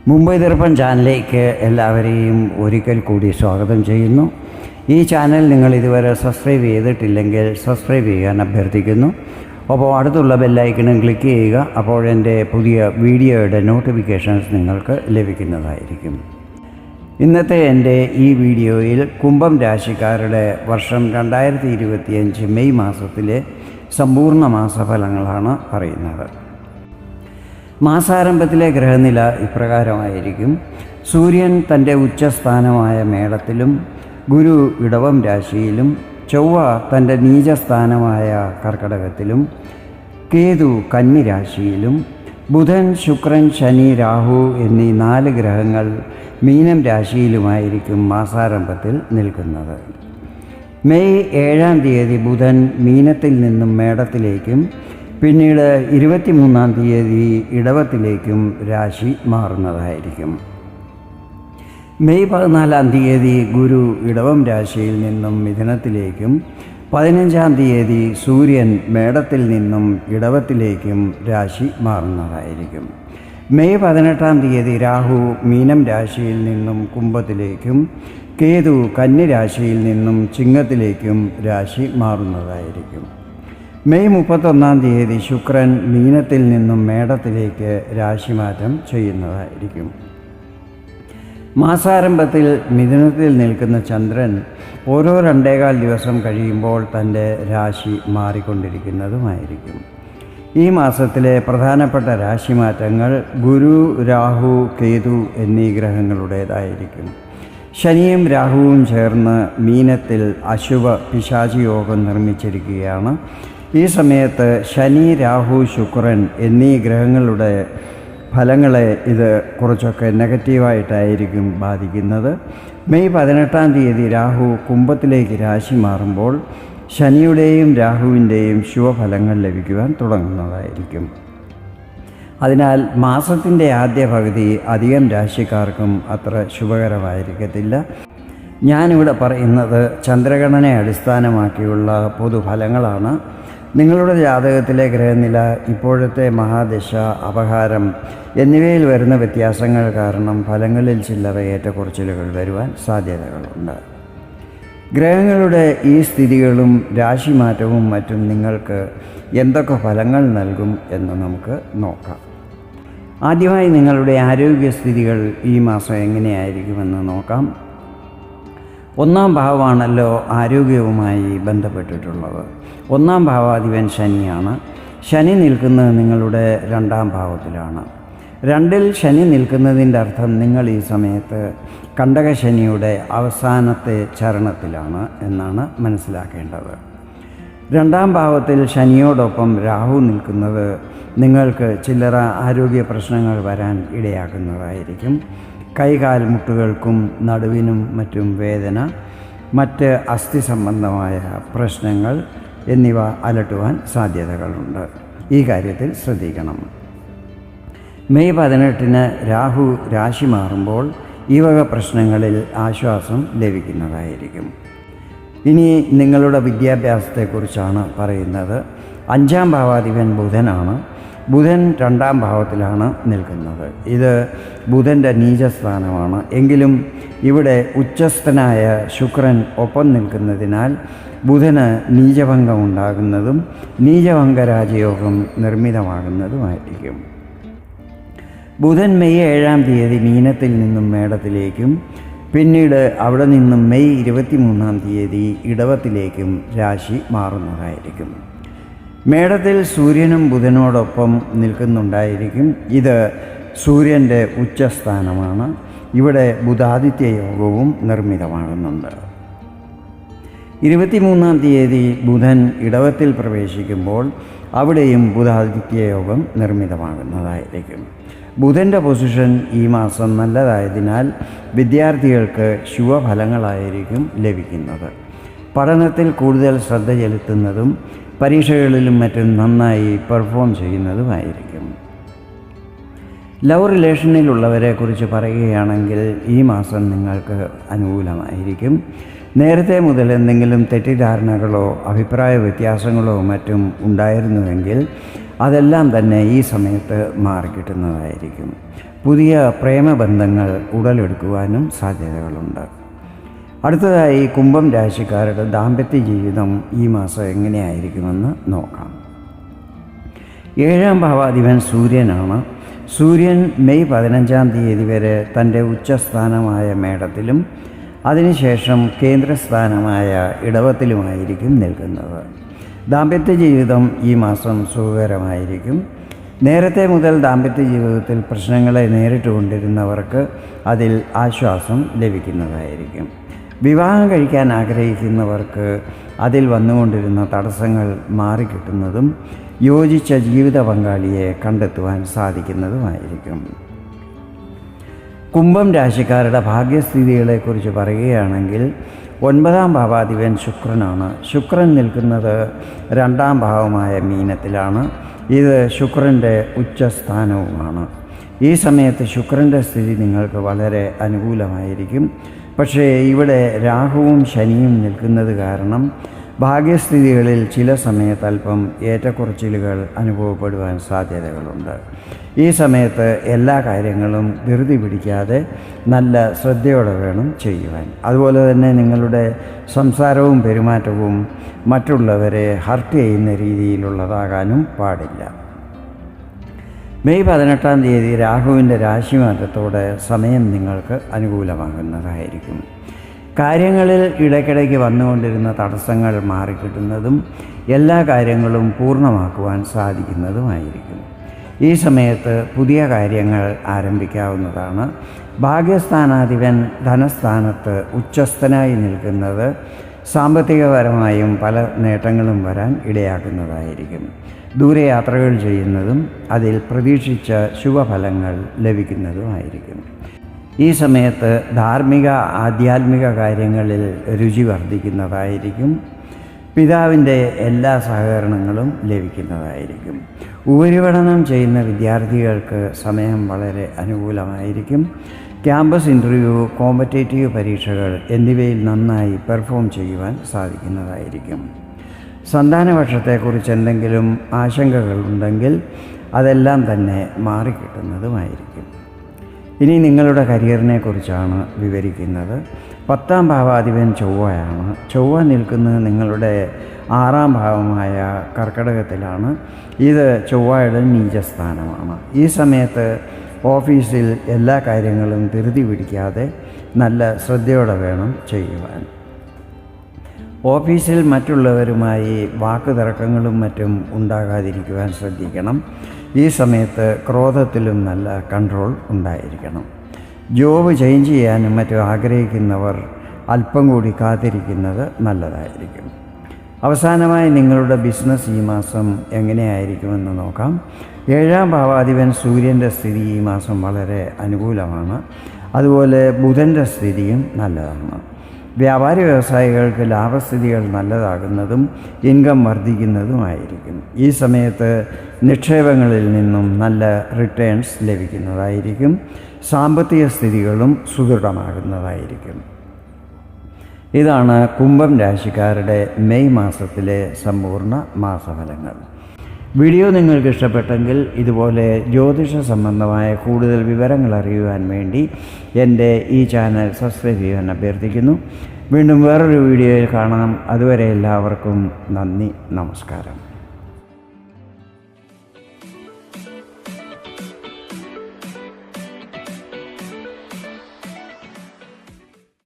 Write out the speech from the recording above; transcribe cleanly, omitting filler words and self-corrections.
മുംബൈ ദർപ്പൺ ചാനലിലേക്ക് എല്ലാവരെയും ഒരിക്കൽ കൂടി സ്വാഗതം ചെയ്യുന്നു. ഈ ചാനൽ നിങ്ങൾ ഇതുവരെ സബ്സ്ക്രൈബ് ചെയ്തിട്ടില്ലെങ്കിൽ സബ്സ്ക്രൈബ് ചെയ്യാൻ അഭ്യർത്ഥിക്കുന്നു. അപ്പോൾ അടുത്തുള്ള ബെല്ലൈക്കണും ക്ലിക്ക് ചെയ്യുക. അപ്പോൾ എൻ്റെ പുതിയ വീഡിയോയുടെ നോട്ടിഫിക്കേഷൻസ് നിങ്ങൾക്ക് ലഭിക്കുന്നതായിരിക്കും. ഇന്നത്തെ എൻ്റെ ഈ വീഡിയോയിൽ കുംഭം രാശിക്കാരുടെ വർഷം 2025 മെയ് മാസത്തിലെ സമ്പൂർണ്ണ മാസഫലങ്ങളാണ് പറയുന്നത്. മാസാരംഭത്തിലെ ഗ്രഹനില ഇപ്രകാരമായിരിക്കും. സൂര്യൻ തൻ്റെ ഉച്ചസ്ഥാനമായ മേടത്തിലും, ഗുരു ഇടവം രാശിയിലും, ചൊവ്വ തൻ്റെ നീചസ്ഥാനമായ കർക്കടകത്തിലും, കേതു കന്നി രാശിയിലും, ബുധൻ, ശുക്രൻ, ശനി, രാഹു എന്നീ 4 ഗ്രഹങ്ങൾ മീനം രാശിയിലുമായിരിക്കും മാസാരംഭത്തിൽ നിൽക്കുന്നത്. മെയ് 7-ാം തീയതി ബുധൻ മീനത്തിൽ നിന്നും മേടത്തിലേക്കും പിന്നീട് 23-ാം തീയതി ഇടവത്തിലേക്കും രാശി മാറുന്നതായിരിക്കും. മെയ് 14-ാം തീയതി ഗുരു ഇടവം രാശിയിൽ നിന്നും മിഥുനത്തിലേക്കും 15-ാം തീയതി സൂര്യൻ മേടത്തിൽ നിന്നും ഇടവത്തിലേക്കും രാശി മാറുന്നതായിരിക്കും. മെയ് 18-ാം തീയതി രാഹു മീനം രാശിയിൽ നിന്നും കുംഭത്തിലേക്കും, കേതു കന്നി രാശിയിൽ നിന്നും ചിങ്ങത്തിലേക്കും രാശി മാറുന്നതായിരിക്കും. മെയ് 31-ാം തീയതി ശുക്രൻ മീനത്തിൽ നിന്നും മേടത്തിലേക്ക് രാശിമാറ്റം ചെയ്യുന്നതായിരിക്കും. മാസാരംഭത്തിൽ മിഥുനത്തിൽ നിൽക്കുന്ന ചന്ദ്രൻ ഓരോ 2.25 ദിവസം കഴിയുമ്പോൾ തൻ്റെ രാശി മാറിക്കൊണ്ടിരിക്കുന്നതുമായിരിക്കും. ഈ മാസത്തിലെ പ്രധാനപ്പെട്ട രാശിമാറ്റങ്ങൾ ഗുരു, രാഹു, കേതു എന്നീ ഗ്രഹങ്ങളുടേതായിരിക്കും. ശനിയും രാഹുവും ചേർന്ന് മീനത്തിൽ അശുഭ പിശാചി യോഗം നിർമ്മിച്ചിരിക്കുകയാണ്. ഈ സമയത്ത് ശനി, രാഹു, ശുക്രൻ എന്നീ ഗ്രഹങ്ങളുടെ ഫലങ്ങളെ ഇത് കുറച്ചൊക്കെ നെഗറ്റീവായിട്ടായിരിക്കും ബാധിക്കുന്നത്. മെയ് 18-ാം തീയതി രാഹു കുംഭത്തിലേക്ക് രാശി മാറുമ്പോൾ ശനിയുടെയും രാഹുവിൻ്റെയും ശുഭഫലങ്ങൾ ലഭിക്കുവാൻ തുടങ്ങുന്നതായിരിക്കും. അതിനാൽ മാസത്തിൻ്റെ ആദ്യ പകുതി അധികം രാശിക്കാർക്കും അത്ര ശുഭകരമായിരിക്കത്തില്ല. ഞാനിവിടെ പറയുന്നത് ചന്ദ്രഗണനയെ അടിസ്ഥാനമാക്കിയുള്ള പൊതുഫലങ്ങളാണ്. നിങ്ങളുടെ ജാതകത്തിലെ ഗ്രഹനില, ഇപ്പോഴത്തെ മഹാദശ, അപഹാരം എന്നിവയിൽ വരുന്ന വ്യത്യാസങ്ങൾ കാരണം ഫലങ്ങളിൽ ചില്ലറ ഏറ്റക്കുറച്ചിലുകൾ വരുവാൻ സാധ്യതകളുണ്ട്. ഗ്രഹങ്ങളുടെ ഈ സ്ഥിതികളും രാശിമാറ്റവും മറ്റും നിങ്ങൾക്ക് എന്തൊക്കെ ഫലങ്ങൾ നൽകും എന്ന് നമുക്ക് നോക്കാം. ആദ്യമായി നിങ്ങളുടെ ആരോഗ്യസ്ഥിതികൾ ഈ മാസം എങ്ങനെയായിരിക്കുമെന്ന് നോക്കാം. 1-ാം ഭാവമാണല്ലോ ആരോഗ്യവുമായി ബന്ധപ്പെട്ടിട്ടുള്ളത്. 1-ാം ഭാവാധിപൻ ശനിയാണ്. ശനി നിൽക്കുന്നത് നിങ്ങളുടെ 2-ാം ഭാവത്തിലാണ്. 2-ൽ ശനി നിൽക്കുന്നതിൻ്റെ അർത്ഥം നിങ്ങൾ ഈ സമയത്ത് കണ്ടകശനിയുടെ അവസാനത്തെ ചരണത്തിലാണ് എന്നാണ് മനസ്സിലാക്കേണ്ടത്. 2-ാം ഭാവത്തിൽ ശനിയോടൊപ്പം രാഹു നിൽക്കുന്നത് നിങ്ങൾക്ക് ചില്ലറ ആരോഗ്യ പ്രശ്നങ്ങൾ വരാൻ ഇടയാക്കുന്നതായിരിക്കും. കൈകാൽ മുട്ടുകൾക്കും നടുവിനും മറ്റും വേദന, മറ്റ് അസ്ഥി സംബന്ധമായ പ്രശ്നങ്ങൾ എന്നിവ അലട്ടുവാൻ സാധ്യതകളുണ്ട്. ഈ കാര്യത്തിൽ ശ്രദ്ധിക്കണം. മെയ് 18-ന് രാഹു രാശി മാറുമ്പോൾ ഈ വക പ്രശ്നങ്ങളിൽ ആശ്വാസം ലഭിക്കുന്നതായിരിക്കും. ഇനി നിങ്ങളുടെ വിദ്യാഭ്യാസത്തെക്കുറിച്ചാണ് പറയുന്നത്. 5-ാം ഭാവാധിപൻ ബുധനാണ്. ബുധൻ 2-ാം ഭാവത്തിലാണ് നിൽക്കുന്നത്. ഇത് ബുധൻ്റെ നീചസ്ഥാനമാണ്. എങ്കിലും ഇവിടെ ഉച്ചസ്ഥനായ ശുക്രൻ ഒപ്പം നിൽക്കുന്നതിനാൽ ബുധന് നീചഭംഗം ഉണ്ടാകുന്നതും നീചഭംഗ രാജയോഗം നിർമ്മിതമാകുന്നതുമായിരിക്കും. ബുധൻ മെയ് 7-ാം തീയതി മീനത്തിൽ നിന്നും മേടത്തിലേക്കും പിന്നീട് അവിടെ നിന്നും മെയ് 23-ാം തീയതി ഇടവത്തിലേക്കും രാശി മാറുന്നതായിരിക്കും. മേടത്തിൽ സൂര്യനും ബുധനോടൊപ്പം നിൽക്കുന്നുണ്ടായിരിക്കും. ഇത് സൂര്യൻ്റെ ഉച്ചസ്ഥാനമാണ്. ഇവിടെ ബുധാദിത്യ യോഗവും നിർമ്മിതമാകുന്നുണ്ട്. 23-ാം തീയതി ബുധൻ ഇടവത്തിൽ പ്രവേശിക്കുമ്പോൾ അവിടെയും ബുധാദിത്യ യോഗം നിർമ്മിതമാകുന്നതായിരിക്കും. ബുധൻ്റെ പൊസിഷൻ ഈ മാസം നല്ലതായതിനാൽ വിദ്യാർത്ഥികൾക്ക് ശുഭഫലങ്ങളായിരിക്കും ലഭിക്കുന്നത്. പഠനത്തിൽ കൂടുതൽ ശ്രദ്ധ ചെലുത്തുന്നതും പരീക്ഷകളിലും മറ്റും നന്നായി പെർഫോം ചെയ്യുന്നതുമായിരിക്കും. ലവ് റിലേഷനിലുള്ളവരെക്കുറിച്ച് പറയുകയാണെങ്കിൽ ഈ മാസം നിങ്ങൾക്ക് അനുകൂലമായിരിക്കും. നേരത്തെ മുതൽ എന്തെങ്കിലും തെറ്റിദ്ധാരണകളോ അഭിപ്രായ വ്യത്യാസങ്ങളോ മറ്റും ഉണ്ടായിരുന്നുവെങ്കിൽ അതെല്ലാം തന്നെ ഈ സമയത്ത് മാറിക്കിട്ടുന്നതായിരിക്കും. പുതിയ പ്രേമബന്ധങ്ങൾ ഉടലെടുക്കുവാനും സാധ്യതകളുണ്ട്. അടുത്തതായി കുംഭം രാശിക്കാരുടെ ദാമ്പത്യ ജീവിതം ഈ മാസം എങ്ങനെയായിരിക്കുമെന്ന് നോക്കാം. 7-ാം ഭാവാധിപൻ സൂര്യനാണ്. സൂര്യൻ മെയ് 15-ാം തീയതി വരെ തൻ്റെ ഉച്ചസ്ഥാനമായ മേടത്തിലും അതിനുശേഷം കേന്ദ്രസ്ഥാനമായ ഇടവത്തിലുമായിരിക്കും നിൽക്കുന്നത്. ദാമ്പത്യ ജീവിതം ഈ മാസം സുഖകരമായിരിക്കും. നേരത്തെ മുതൽ ദാമ്പത്യ ജീവിതത്തിൽ പ്രശ്നങ്ങളെ നേരിട്ടുകൊണ്ടിരുന്നവർക്ക് അതിൽ ആശ്വാസം ലഭിക്കുന്നതായിരിക്കും. വിവാഹം കഴിക്കാൻ ആഗ്രഹിക്കുന്നവർക്ക് അതിൽ വന്നുകൊണ്ടിരുന്ന തടസ്സങ്ങൾ മാറിക്കിട്ടുന്നതും യോജിച്ച ജീവിത പങ്കാളിയെ കണ്ടെത്തുവാൻ സാധിക്കുന്നതുമായിരിക്കും. കുംഭം രാശിക്കാരുടെ ഭാഗ്യസ്ഥിതികളെക്കുറിച്ച് പറയുകയാണെങ്കിൽ 9-ാം ഭാവാധിപൻ ശുക്രനാണ്. ശുക്രൻ നിൽക്കുന്നത് 2-ാം ഭാവമായ മീനത്തിലാണ്. ഇത് ശുക്രൻ്റെ ഉച്ചസ്ഥാനവുമാണ്. ഈ സമയത്ത് ശുക്രൻ്റെ സ്ഥിതി നിങ്ങൾക്ക് വളരെ അനുകൂലമായിരിക്കും. പക്ഷേ ഇവിടെ രാഹുവും ശനിയും നിൽക്കുന്നത് കാരണം ഭാഗ്യസ്ഥിതികളിൽ ചില സമയത്ത് അല്പം ഏറ്റക്കുറച്ചിലുകൾ അനുഭവപ്പെടുവാൻ സാധ്യതകളുണ്ട്. ഈ സമയത്ത് എല്ലാ കാര്യങ്ങളും ധൃതി പിടിക്കാതെ നല്ല ശ്രദ്ധയോടെ വേണം ചെയ്യുവാൻ. അതുപോലെ തന്നെ നിങ്ങളുടെ സംസാരവും പെരുമാറ്റവും മറ്റുള്ളവരെ ഹർട്ട് ചെയ്യുന്ന രീതിയിലുള്ളതാകാനും പാടില്ല. മെയ് 18-ാം തീയതി രാഹുവിൻ്റെ രാശിമാറ്റത്തോടെ സമയം നിങ്ങൾക്ക് അനുകൂലമാകുന്നതായിരിക്കും. കാര്യങ്ങളിൽ ഇടയ്ക്കിടയ്ക്ക് വന്നുകൊണ്ടിരുന്ന തടസ്സങ്ങൾ മാറിക്കിട്ടുന്നതും എല്ലാ കാര്യങ്ങളും പൂർണ്ണമാക്കുവാൻ സാധിക്കുന്നതുമായിരിക്കും. ഈ സമയത്ത് പുതിയ കാര്യങ്ങൾ ആരംഭിക്കാവുന്നതാണ്. ഭാഗ്യസ്ഥാനാധിപൻ ധനസ്ഥാനത്ത് ഉച്ചസ്ഥനായി നിൽക്കുന്നത് സാമ്പത്തികപരമായും പല നേട്ടങ്ങളും വരാൻ ഇടയാക്കുന്നതായിരിക്കും. ദൂരയാത്രകൾ ചെയ്യുന്നതും അതിൽ പ്രതീക്ഷിച്ച ശുഭഫലങ്ങൾ ലഭിക്കുന്നതുമായിരിക്കും. ഈ സമയത്ത് ധാർമ്മിക ആധ്യാത്മിക കാര്യങ്ങളിൽ രുചി വർദ്ധിക്കുന്നതായിരിക്കും. പിതാവിൻ്റെ എല്ലാ സഹകരണങ്ങളും ലഭിക്കുന്നതായിരിക്കും. ഉപരിപഠനം ചെയ്യുന്ന വിദ്യാർത്ഥികൾക്ക് സമയം വളരെ അനുകൂലമായിരിക്കും. ക്യാമ്പസ് ഇൻ്റർവ്യൂ, കോമ്പറ്റേറ്റീവ് പരീക്ഷകൾ എന്നിവയിൽ നന്നായി പെർഫോം ചെയ്യുവാൻ സാധിക്കുന്നതായിരിക്കും. സന്താനപക്ഷത്തെക്കുറിച്ച് എന്തെങ്കിലും ആശങ്കകളുണ്ടെങ്കിൽ അതെല്ലാം തന്നെ മാറിക്കിട്ടുന്നതുമായിരിക്കും. ഇനി നിങ്ങളുടെ കരിയറിനെ കുറിച്ചാണ് വിവരിക്കുന്നത്. 10-ാം ഭാവാധിപൻ ചൊവ്വയാണ്. ചൊവ്വ നിൽക്കുന്നത് നിങ്ങളുടെ 6-ാം ഭാവമായ കർക്കിടകത്തിലാണ്. ഇത് ചൊവ്വയുടെ നീചസ്ഥാനമാണ്. ഈ സമയത്ത് ഓഫീസിൽ എല്ലാ കാര്യങ്ങളും ധൃതി പിടിക്കാതെ നല്ല ശ്രദ്ധയോടെ വേണം ചെയ്യുവാൻ. ഓഫീസിൽ മറ്റുള്ളവരുമായി വാക്കുതർക്കങ്ങളും മറ്റും ഉണ്ടാകാതിരിക്കുവാൻ ശ്രദ്ധിക്കണം. ഈ സമയത്ത് ക്രോധത്തിലും നല്ല കൺട്രോൾ ഉണ്ടായിരിക്കണം. ജോബ് ചേഞ്ച് ചെയ്യാനും മറ്റും ആഗ്രഹിക്കുന്നവർ അല്പം കൂടി കാത്തിരിക്കുന്നത് നല്ലതായിരിക്കും. അവസാനമായി നിങ്ങളുടെ ബിസിനസ് ഈ മാസം എങ്ങനെയായിരിക്കുമെന്ന് നോക്കാം. 7-ാം ഭാവാധിപൻ സൂര്യൻ്റെ സ്ഥിതി ഈ മാസം വളരെ അനുകൂലമാണ്. അതുപോലെ ബുധൻ്റെ സ്ഥിതിയും നല്ലതാണ്. വ്യാപാരി വ്യവസായികൾക്ക് ലാഭസ്ഥിതികൾ നല്ലതാകുന്നതും ഇൻകം വർദ്ധിക്കുന്നതുമായിരിക്കും. ഈ സമയത്ത് നിക്ഷേപങ്ങളിൽ നിന്നും നല്ല റിട്ടേൺസ് ലഭിക്കുന്നതായിരിക്കും. സാമ്പത്തിക സ്ഥിതികളും സുദൃഢമാകുന്നതായിരിക്കും. ഇതാണ് കുംഭം രാശിക്കാരുടെ മെയ് മാസത്തിലെ സമ്പൂർണ്ണ മാസഫലങ്ങൾ. വീഡിയോ നിങ്ങൾക്ക് ഇഷ്ടപ്പെട്ടെങ്കിൽ ഇതുപോലെ ജ്യോതിഷ സംബന്ധമായ കൂടുതൽ വിവരങ്ങൾ അറിയുവാൻ വേണ്ടി എൻ്റെ ഈ ചാനൽ സബ്സ്ക്രൈബ് ചെയ്യാൻ അഭ്യർത്ഥിക്കുന്നു. വീണ്ടും വേറൊരു വീഡിയോയിൽ കാണാം. അതുവരെ എല്ലാവർക്കും നന്ദി, നമസ്കാരം.